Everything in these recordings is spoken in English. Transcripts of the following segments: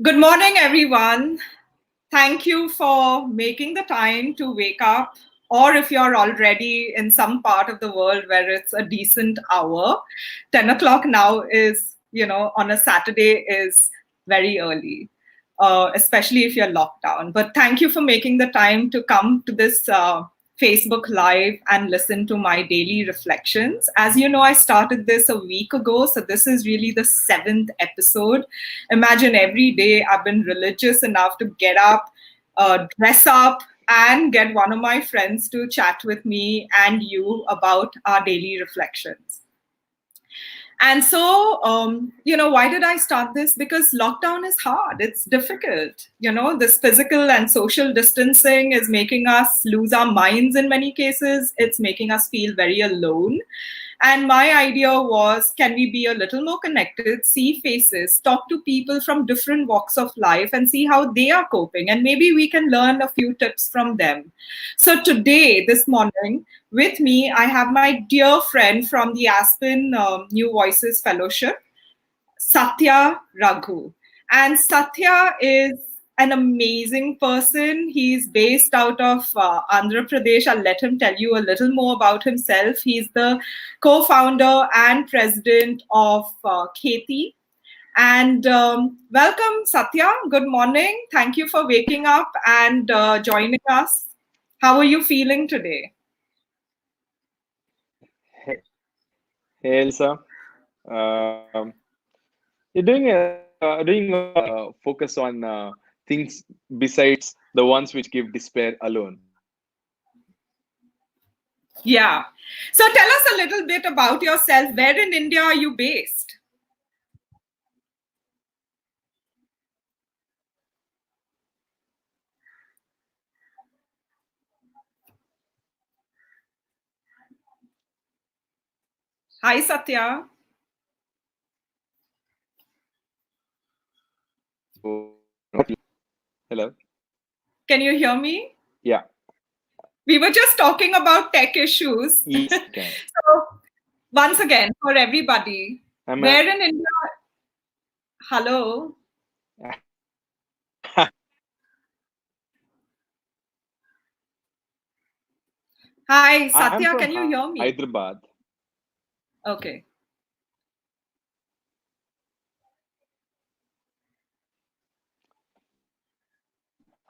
Good morning, everyone. Thank you for making the time to wake up, or if you're already in some part of the world where it's a decent hour, 10 o'clock now is, on a Saturday is very early, especially if you're locked down. But thank you for making the time to come to this Facebook Live and listen to my daily reflections. As you know, I started this a week ago, so this is really the 7th episode. Imagine every day I've been religious enough to get up, dress up, and get one of my friends to chat with me and you about our daily reflections. And so, why did I start this? Because lockdown is hard. It's difficult. This physical and social distancing is making us lose our minds in many cases. It's making us feel very alone. And my idea was, can we be a little more connected, see faces, talk to people from different walks of life and see how they are coping? And maybe we can learn a few tips from them. So today, this morning, with me, I have my dear friend from the Aspen New Voices Fellowship, Sathya Raghu. And Sathya is an amazing person. He's based out of Andhra Pradesh. I'll let him tell you a little more about himself. He's the co-founder and president of Keeti. And welcome, Sathya. Good morning. Thank you for waking up and joining us. How are you feeling today? Hey Elsa, you're doing focus on things besides the ones which give despair alone. Yeah. So tell us a little bit about yourself. Where in India are you based? Hi, Sathya. Hello. Can you hear me? Yeah. We were just talking about tech issues. Yes, I can. So once again, for everybody, I'm where in India? Hello. Hi, I'm Sathya. from Can you hear me? Hyderabad. Okay.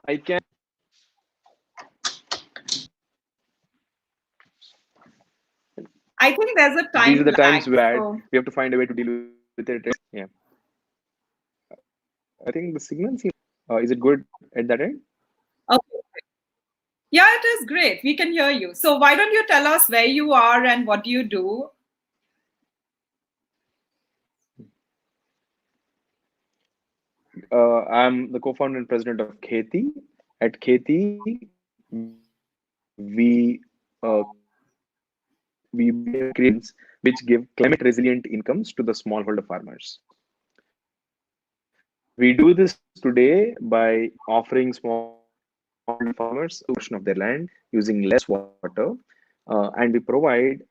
I can. I think there's a These time are the lag. times where So we have to find a way to deal with it. Yeah. I think the signal seems. Is it good at that end? okay. Yeah, it is great. We can hear you. So why don't you tell us where you are and what do you do? I'm the co-founder and president of Kheyti. At Kheyti, we we create which give climate resilient incomes to the smallholder farmers. We do this today by offering smallholder farmers a portion of their land using less water, and we provide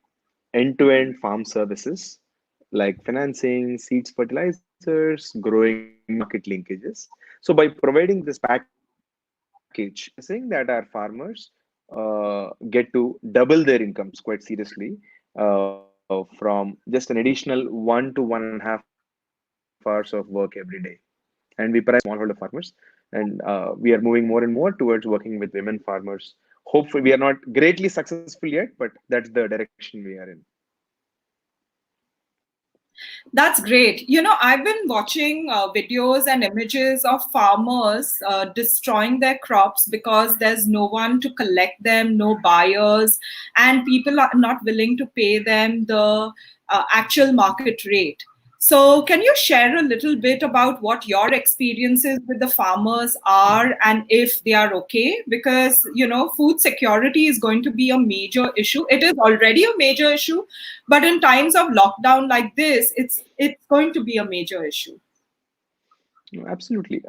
end-to-end farm services like financing, seeds, fertilizers, growing market linkages. So by providing this package, saying that our farmers get to double their incomes quite seriously from just an additional 1 to 1.5 hours of work every day. And we prize smallholder farmers, and we are moving more and more towards working with women farmers. Hopefully, we are not greatly successful yet, but that's the direction we are in. That's great. I've been watching videos and images of farmers destroying their crops because there's no one to collect them, no buyers, and people are not willing to pay them the actual market rate. So, can you share a little bit about what your experiences with the farmers are and if they are okay? Because, food security is going to be a major issue. It is already a major issue, but in times of lockdown like this, it's going to be a major issue. Absolutely.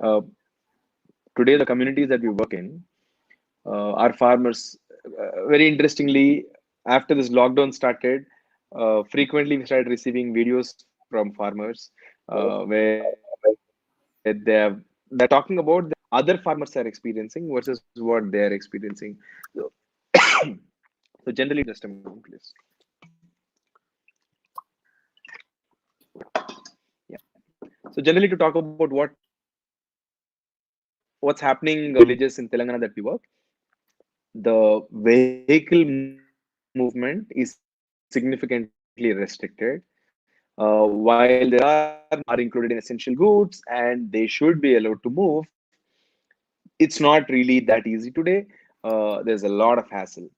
Today, the communities that we work in are farmers. Very interestingly, after this lockdown started, frequently we started receiving videos from farmers where they have they're talking about the other farmers are experiencing versus what they are experiencing. So, so generally, just a moment, please. Yeah. So generally, to talk about what's happening villages in Telangana that we work, the vehicle movement is significantly restricted. While there are are included in essential goods and they should be allowed to move, it's not really that easy today. There's a lot of hassle,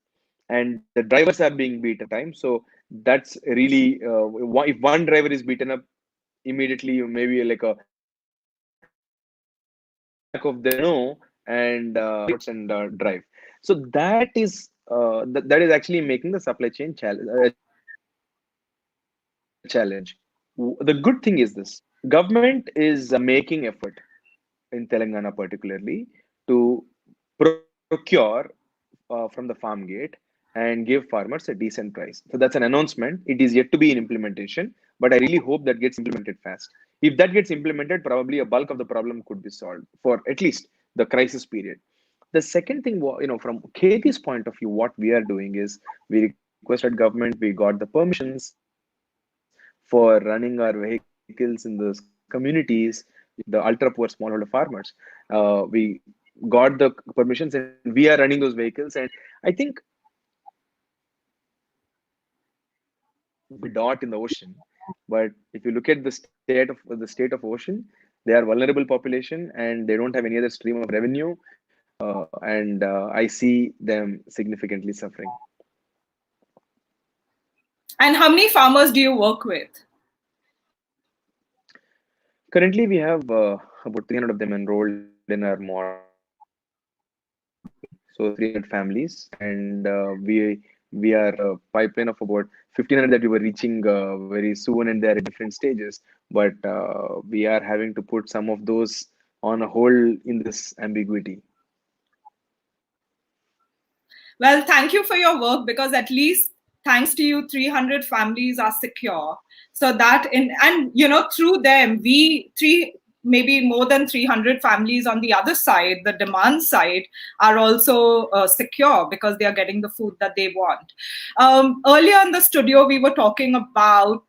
and the drivers are being beat at times. So that's really if one driver is beaten up, immediately maybe like a back of their mind they will know and and drive. So that is actually making the supply chain a challenge. The good thing is this: government is making effort in Telangana particularly to procure from the farm gate and give farmers a decent price. So that's an announcement. It is yet to be in implementation, but I really hope that gets implemented fast. If that gets implemented, probably a bulk of the problem could be solved for at least the crisis period. The second thing, from Khety's point of view, what we are doing is we requested government, we got the permissions for running our vehicles in those communities, the ultra poor smallholder farmers. We got the permissions and we are running those vehicles. And I think we dot in the ocean. But if you look at the state of ocean, they are vulnerable population and they don't have any other stream of revenue. And I see them significantly suffering. And how many farmers do you work with? Currently, we have about 300 of them enrolled in our model. So 300 families, and we are a pipeline of about 1,500 that we were reaching very soon, and they are at different stages. But we are having to put some of those on a hold in this ambiguity. Well, thank you for your work, because at least thanks to you, 300 families are secure. So that and through them, we three, maybe more than 300 families on the other side, the demand side, are also secure because they are getting the food that they want. Earlier in the studio, we were talking about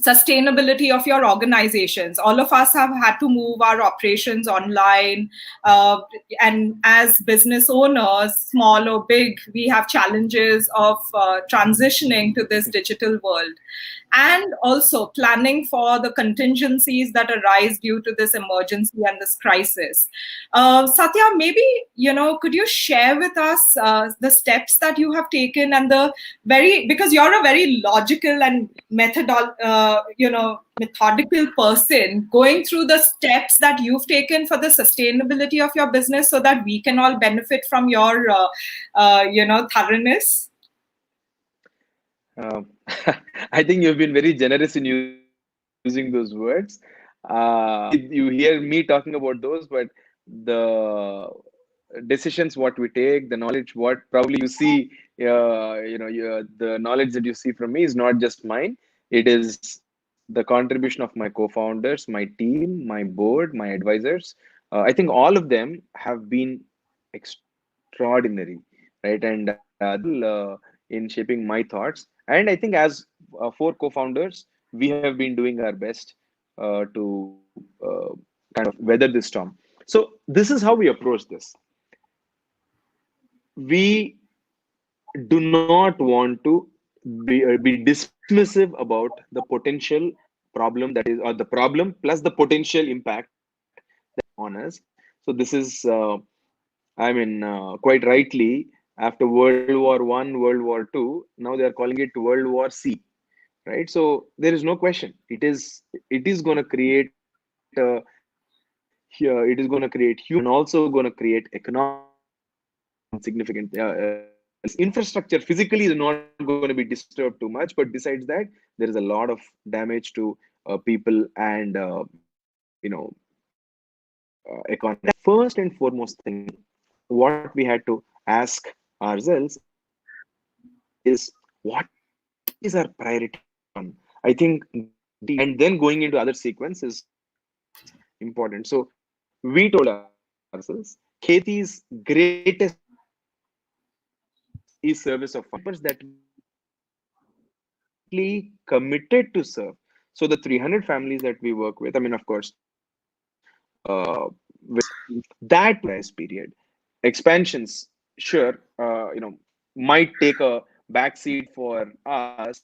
sustainability of your organizations. All of us have had to move our operations online, and as business owners, small or big, we have challenges of transitioning to this digital world, and also planning for the contingencies that arise due to this emergency and this crisis. Satya, maybe could you share with us the steps that you have taken, and because you're a very logical and methodical person, going through the steps that you've taken for the sustainability of your business, so that we can all benefit from your thoroughness. Uh, I think you've been very generous in using those words. You hear me talking about those, but the decisions what we take, the knowledge what probably you see, the knowledge that you see from me is not just mine. It is the contribution of my co-founders, my team, my board, my advisors. I think all of them have been extraordinary, right? And in shaping my thoughts. And I think as four co-founders, we have been doing our best to kind of weather this storm. So this is how we approach this. We do not want to be dismissive about the potential problem that is, or the problem plus the potential impact on us. So this is, quite rightly, after World War One, World War Two, now they are calling it World War C, right? So there is no question. It is going to create here. It is going to create human and also going to create economic significant. Infrastructure physically is not going to be disturbed too much, but besides that, there is a lot of damage to people and economy. First and foremost thing, what we had to ask ourselves is what is our priority number one? I think and then going into other sequence is important. So we told ourselves Kheti's greatest strength is service of farmers that we are completely committed to serve. So the 300 families that we work with, I mean, of course, that particular price period, expansions, sure, might take a backseat for us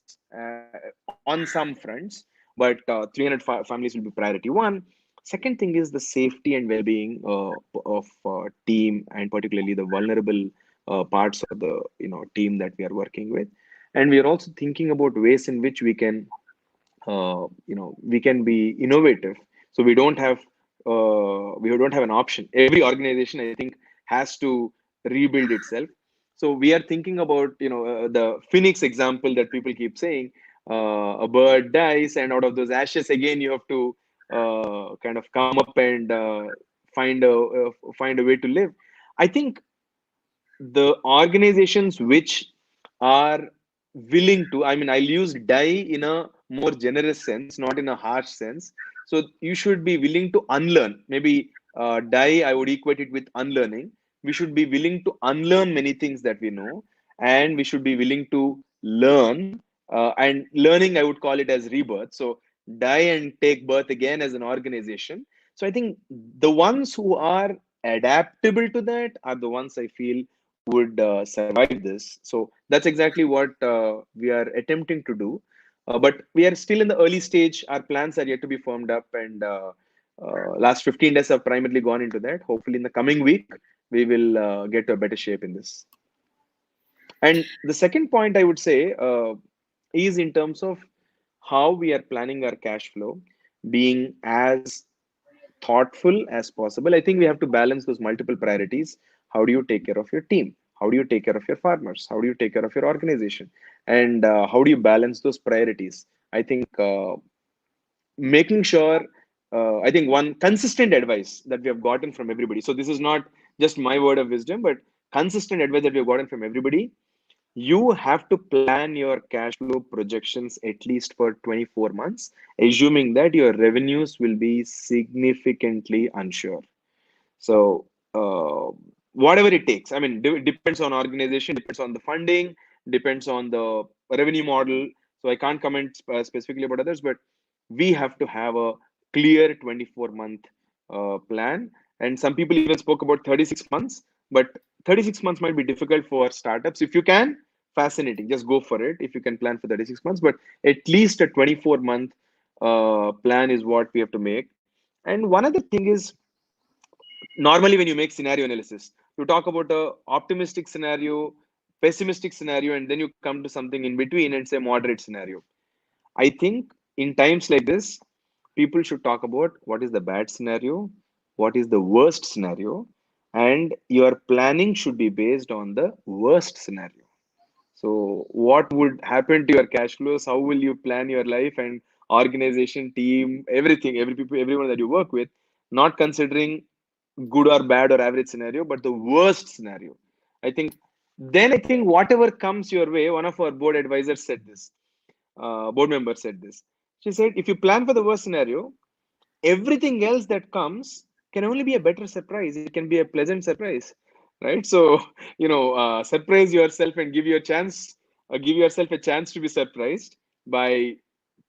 on some fronts, but 300 families will be priority one. Second thing is the safety and well-being of team, and particularly the vulnerable parts of the team that we are working with. And we are also thinking about ways in which we can be innovative, so we don't have an option. Every organization, I think, has to rebuild itself. So we are thinking about the phoenix example that people keep saying. A bird dies, and out of those ashes again you have to kind of come up and find a way to live. I think the organizations which are willing to, I mean, I'll use die in a more generous sense, not in a harsh sense. So you should be willing to unlearn. Maybe die, I would equate it with unlearning. We should be willing to unlearn many things that we know, and we should be willing to learn. And learning, I would call it as rebirth. So die and take birth again as an organization. So I think the ones who are adaptable to that are the ones I feel would survive this. So that's exactly what we are attempting to do. But we are still in the early stage. Our plans are yet to be formed up, and last 15 days have primarily gone into that. Hopefully, in the coming week, we will get to a better shape in this. And the second point I would say is in terms of how we are planning our cash flow, being as thoughtful as possible. I think we have to balance those multiple priorities. How do you take care of your team? How do you take care of your farmers? How do you take care of your organization? And how do you balance those priorities? I think making sure, I think one consistent advice that we have gotten from everybody. So this is not just my word of wisdom, but consistent advice that we have gotten from everybody. You have to plan your cash flow projections at least for 24 months, assuming that your revenues will be significantly unsure. So, whatever it takes, I mean, depends on organization, depends on the funding, depends on the revenue model. So, I can't comment specifically about others, but we have to have a clear 24-month plan. And some people even spoke about 36 months, but 36 months might be difficult for startups. If you can, fascinating, just go for it if you can plan for 36 months, but at least a 24-month plan is what we have to make. And one other thing is, normally when you make scenario analysis, you talk about a optimistic scenario, pessimistic scenario, and then you come to something in between and say moderate scenario. I think in times like this, people should talk about what is the bad scenario, what is the worst scenario, and your planning should be based on the worst scenario. So, what would happen to your cash flows? How will you plan your life and organization, team, everything, every people, everyone that you work with, not considering good or bad or average scenario, but the worst scenario. I think I think whatever comes your way, one of our board advisors said this, board member said this. She said, if you plan for the worst scenario, everything else that comes can only be a better surprise. It can be a pleasant surprise, right? So, surprise yourself and give yourself a chance to be surprised by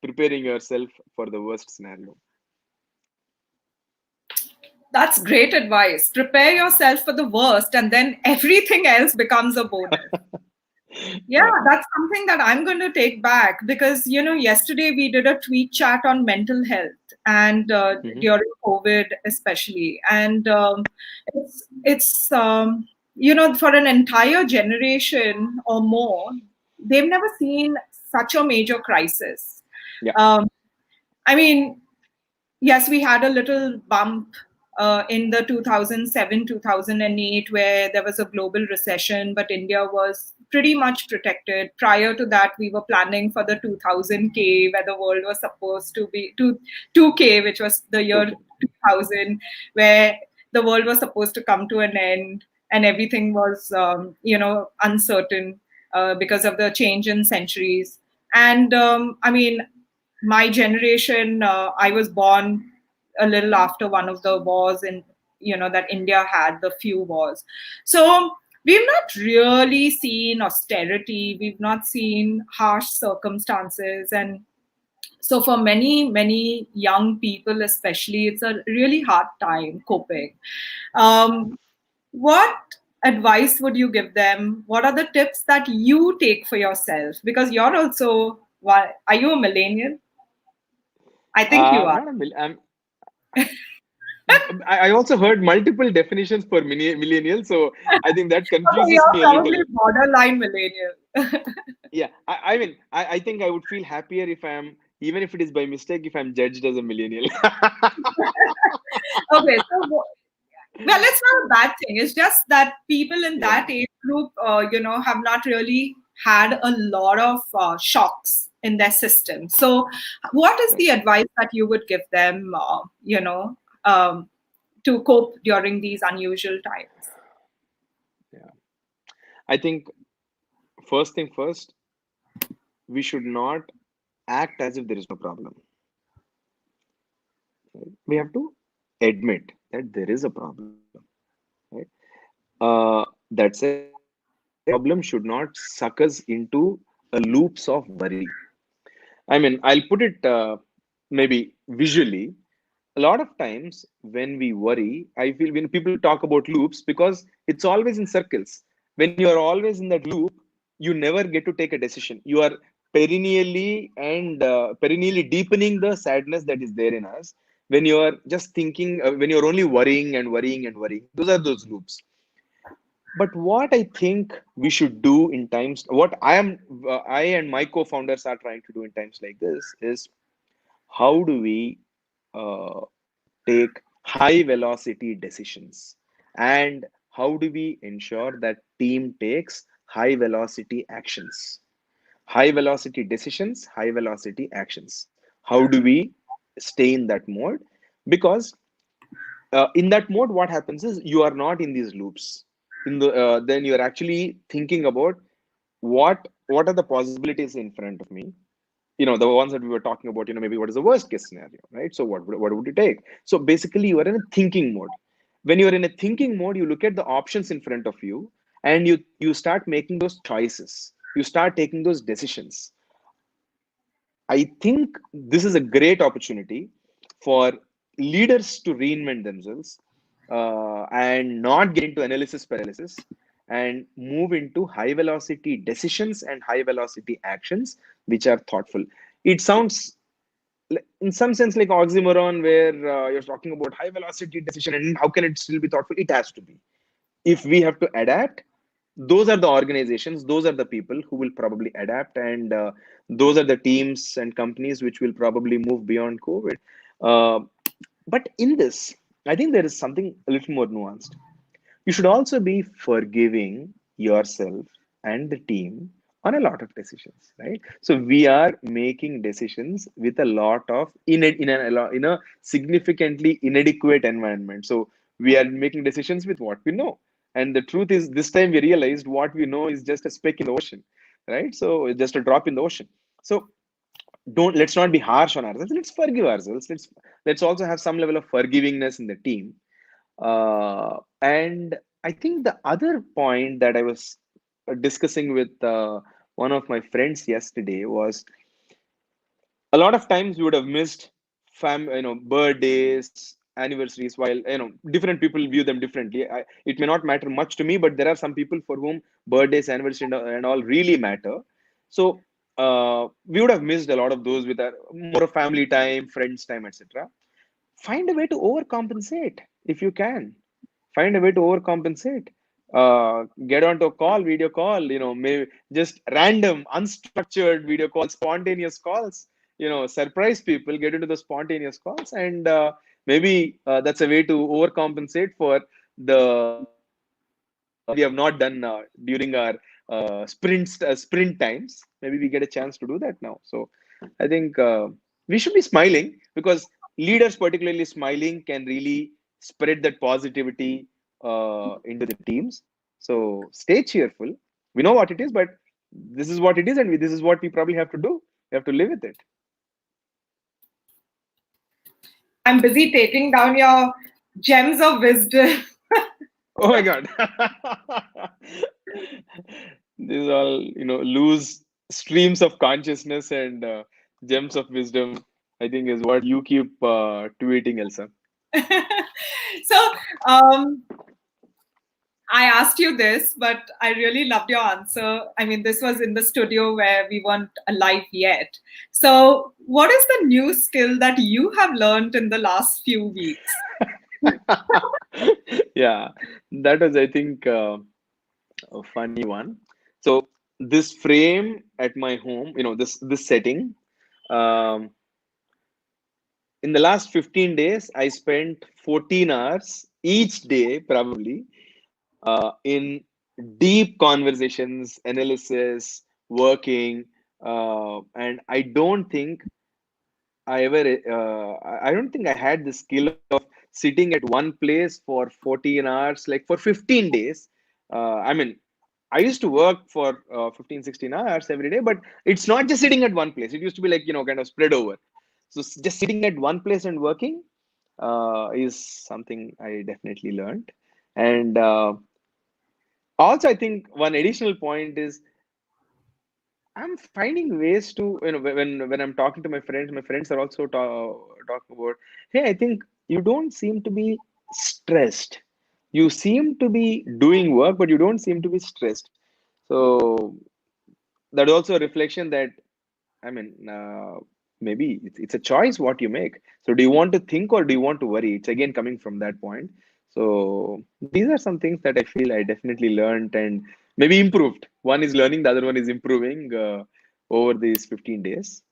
preparing yourself for the worst scenario. That's great advice. Prepare yourself for the worst, and then everything else becomes a bonus. Yeah, Yeah. that's something that I'm going to take back because, yesterday we did a tweet chat on mental health and Hmm. during COVID, especially. And for an entire generation or more, they've never seen such a major crisis. Yeah. Um, I mean, yes, we had a little bump in the 2007, 2008, where there was a global recession, but India was pretty much protected. Prior to that, we were planning for the 2000K, where the world was supposed to be 2K, which was the year Okay. 2000, where the world was supposed to come to an end and everything was, uncertain because of the change in centuries. And my generation, I was born a little after one of the wars in that India had, the few wars. So we've not really seen austerity, we've not seen harsh circumstances, and so for many young people especially, it's a really hard time coping. What advice would you give them? What are the tips that you take for yourself? Because you're also, are you a millennial? I think you are. Not a I also heard multiple definitions for millennial, so I think that Okay, confuses you're me a probably little. borderline millennial. Yeah, I mean, I think I would feel happier if I'm, even if it is by mistake, if I'm judged as a millennial. Okay, so well, it's not a bad thing. It's just that people in Yeah, that age group, have not really had a lot of shocks in their system. So, what is right. the advice that you would give them, um, to cope during these unusual times? Yeah, I think first thing first, we should not act as if there is no problem. Right? We have to admit that there is a problem. Right? That said, problem should not suck us into a loops of worry. I mean, I'll put it maybe visually. A lot of times when we worry, I feel when people talk about loops, because it's always in circles. When you are always in that loop, you never get to take a decision. You are perennially deepening the sadness that is there in us. When you are just thinking, when you're only worrying and worrying and worrying, those are those loops. But what I think we should do in times, I and my co-founders are trying to do in times like this is, how do we uh, take high velocity decisions, and how do we ensure that team takes high velocity actions, high velocity decisions, high velocity actions? How do we stay in that mode? Because in that mode, what happens is you are not in these loops. In the then you are actually thinking about what are the possibilities in front of me. The ones that we were talking about. Maybe what is the worst case scenario, right? So what would you take? So basically, you are in a thinking mode. When you are in a thinking mode, you look at the options in front of you, and you start making those choices. You start taking those decisions. I think this is a great opportunity for leaders to reinvent themselves, and not get into analysis paralysis, and move into high velocity decisions and high velocity actions, which are thoughtful. It sounds in some sense like oxymoron, where you're talking about high velocity decision and how can it still be thoughtful. It has to be. If we have to adapt, those are the organizations, those are the people who will probably adapt, and those are the teams and companies which will probably move beyond COVID. uh, but in this, I think there is something a little more nuanced. You should also be forgiving yourself and the team on a lot of decisions, right? So we are making decisions with a lot of in a significantly inadequate environment. So we are making decisions with what we know, and the truth is, this time we realized what we know is just a speck in the ocean, right? So it's just a drop in the ocean. So don't let's not be harsh on ourselves. Let's forgive ourselves. Let's also have some level of forgivingness in the team. And I think the other point that I was discussing with one of my friends yesterday was, a lot of times we would have missed birthdays, anniversaries, while different people view them differently. It may not matter much to me, but there are some people for whom birthdays, anniversaries, and all really matter. So we would have missed a lot of those with our more family time, friends time, etc. Find a way to overcompensate if you can. Find a way to overcompensate. Get onto a call, video call, maybe just random unstructured video calls, spontaneous calls, surprise people, get into the spontaneous calls, and maybe that's a way to overcompensate for the we have not done during our sprint times. Maybe we get a chance to do that now. So I think we should be smiling, because leaders, particularly smiling, can really spread that positivity into the teams. So stay cheerful. We know what it is, but this is what it is, and this is what we probably have to do. We have to live with it. I'm busy taking down your Gems of wisdom. Oh my God. These all, loose streams of consciousness and gems of wisdom, I think, is what you keep tweeting, Elsa. So, um, I asked you this, but I really loved your answer. I mean, this was in the studio where we weren't alive yet. So, what is the new skill that you have learned in the last few weeks? Yeah, that was, I think, a funny one. So this frame at my home, this setting, um, in the last 15 days, I spent 14 hours each day, probably, in deep conversations, analysis, working, and I don't think I had the skill of sitting at one place for 14 hours, like for 15 days. I mean, I used to work for 15, 16 hours every day, but it's not just sitting at one place. It used to be like, kind of spread over. So just sitting at one place and working is something I definitely learned. And also, I think one additional point is I'm finding ways to, when I'm talking to my friends are also talking about, hey, I think you don't seem to be stressed. You seem to be doing work, but you don't seem to be stressed. So that also a reflection that, I mean, maybe it's a choice what you make. So do you want to think or do you want to worry? It's again coming from that point. So these are some things that I feel I definitely learned and maybe improved. One is learning, the other one is improving over these 15 days.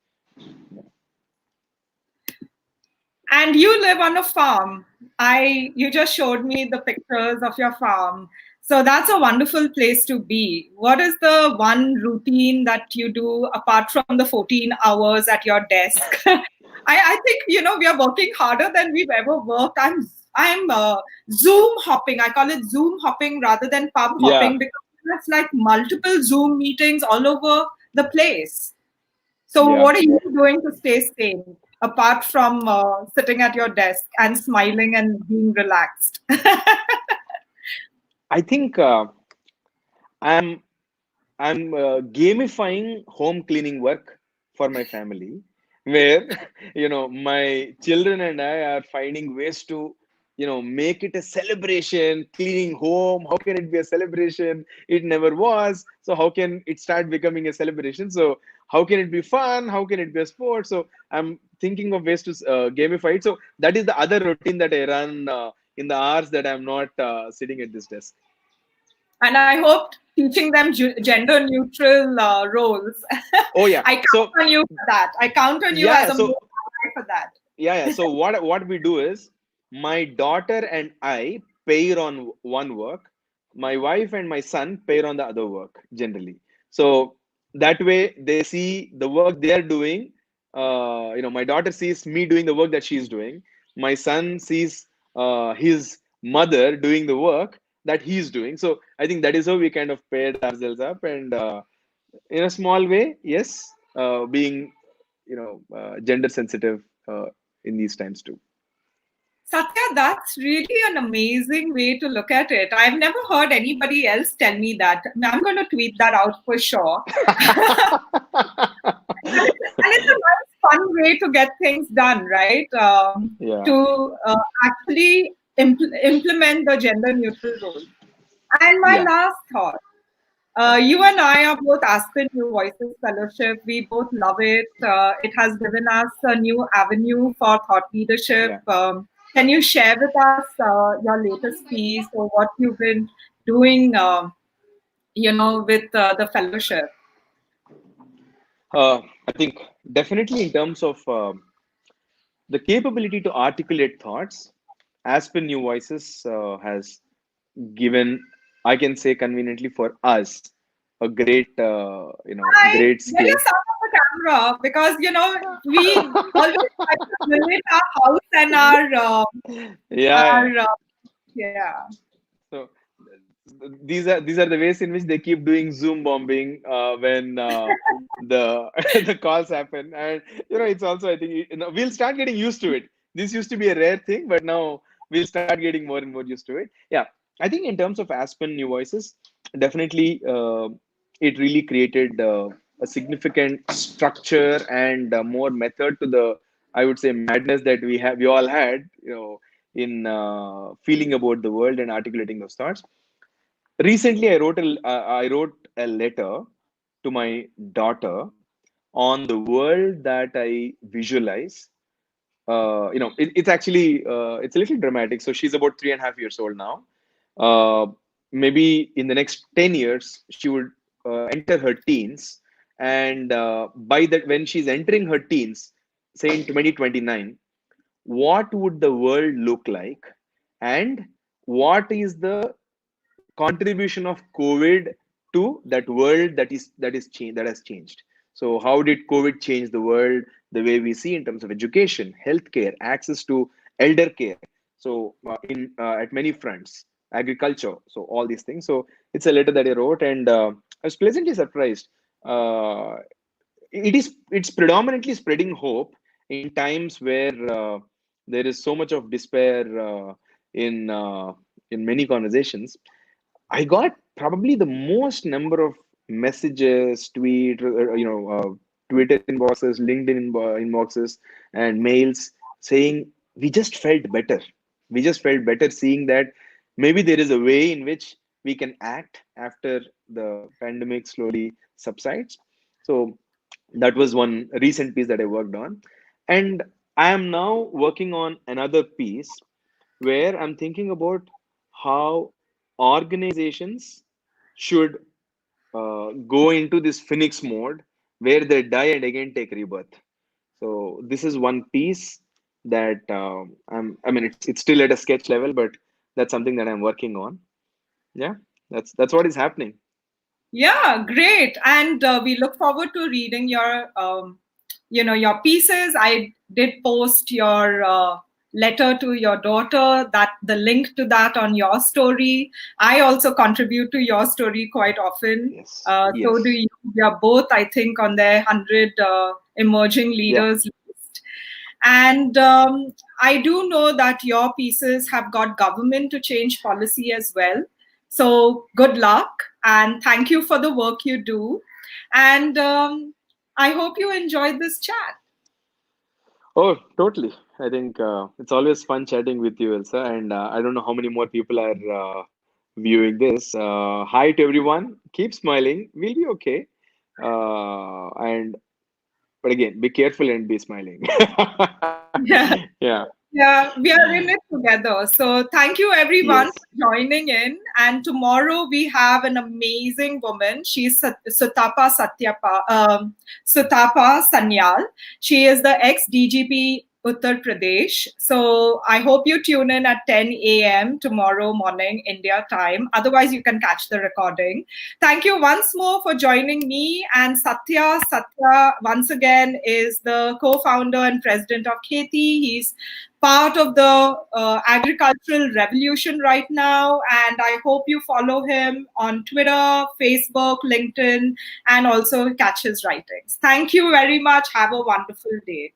And you live on a farm. You just showed me the pictures of your farm. So that's a wonderful place to be. What is the one routine that you do apart from the 14 hours at your desk? I think we are working harder than we've ever worked. I'm Zoom hopping. I call it Zoom hopping rather than pub Yeah, hopping because it's like multiple Zoom meetings all over the place. So, yeah. what are you doing to stay sane apart from sitting at your desk and smiling and being relaxed? I think I'm I'm gamifying home cleaning work for my family, where my children and I are finding ways to make it a celebration. Cleaning home, how can it be a celebration? It never was. So how can it start becoming a celebration? So how can it be fun? How can it be a sport? So I'm thinking of ways to gamify it. So that is the other routine that I run in the hours that I'm not sitting at this desk. And I hope teaching them gender neutral roles. Oh yeah. I count So on you for that. I count on you as yeah. a mother So for that. yeah. So what we do is my daughter and I pair on one work, my wife and my son pair on the other work generally. So that way they see the work they are doing. My daughter sees me doing the work that she's doing. My son sees his mother doing the work that he's doing. So I think that is how we kind of paired ourselves up, and in a small way, yes, being gender sensitive in these times too. Satya, that's really an amazing way to look at it. I've never heard anybody else tell me that. I'm going to tweet that out for sure. And it's a nice, fun way to get things done, right? Yeah, To actually implement the gender neutral role. And my yeah, last thought, yeah, you and I are both Aspen New Voices Fellowship. We both love it. It has given us a new avenue for thought leadership. yeah. Can you share with us your latest piece or what you've been doing, with the fellowship? I think definitely in terms of the capability to articulate thoughts, Aspen New Voices has given, I can say conveniently for us, a Hi, great get skill. yourself on the camera because we always try to relate our house and Yeah, our yeah. so these are the ways in which they keep doing Zoom bombing when the the calls happen, and it's also, I think, we'll start getting used to it. This used to be a rare thing, but now we'll start getting more and more used to it. Yeah, I think in terms of Aspen New Voices, definitely it really created a significant structure and more method to the, I would say, madness that we all had, in feeling about the world and articulating those thoughts. Recently, I wrote a letter to my daughter on the world that I visualize. It's actually it's a little dramatic. So she's about 3.5 years old now. uh, Maybe in the next 10 years she would enter her teens, and by that, when she's entering her teens, say in 2029, what would the world look like, and what is the contribution of COVID to that world that has changed. So how did COVID change the world, the way we see in terms of education, healthcare, access to elder care? So in at many fronts, agriculture, so all these things. So it's a letter that I wrote, and I was pleasantly surprised. Uh, it's predominantly spreading hope in times where there is so much of despair in many conversations. I got probably the most number of messages, Twitter inboxes, LinkedIn inboxes, and mails saying we just felt better. We just felt better seeing that maybe there is a way in which we can act after the pandemic slowly subsides. So that was one recent piece that I worked on, and I am now working on another piece where I'm thinking about how organizations should go into this phoenix mode where they die and again take rebirth. So this is one piece that I mean, it's still at a sketch level, but that's something that I'm working on. Yeah, that's what is happening. Yeah, great. And we look forward to reading your pieces. I did post your letter to your daughter, that the link to that on your story. I also contribute to your story quite often. Yes, So do yes, you. We are both, I think, on the 100 emerging yeah. leaders list. And I do know that your pieces have got government to change policy as well. So good luck and thank you for the work you do. And I hope you enjoyed this chat. Oh, totally. I think it's always fun chatting with you, Elsa, and I don't know how many more people are viewing this. Hi to everyone. Keep smiling. We'll be okay. And but again, be careful and be smiling. Yeah. Yeah. Yeah, we are in it together. So thank you everyone Yes. for joining in. And tomorrow we have an amazing woman. She's Sutapa Sanyal. She is the ex-DGP Uttar Pradesh. So I hope you tune in at 10 a.m. tomorrow morning, India time. Otherwise, you can catch the recording. Thank you once more for joining me and Sathya. Sathya, once again, is the co-founder and president of Keyti. He's part of the agricultural revolution right now. And I hope you follow him on Twitter, Facebook, LinkedIn, and also catch his writings. Thank you very much. Have a wonderful day.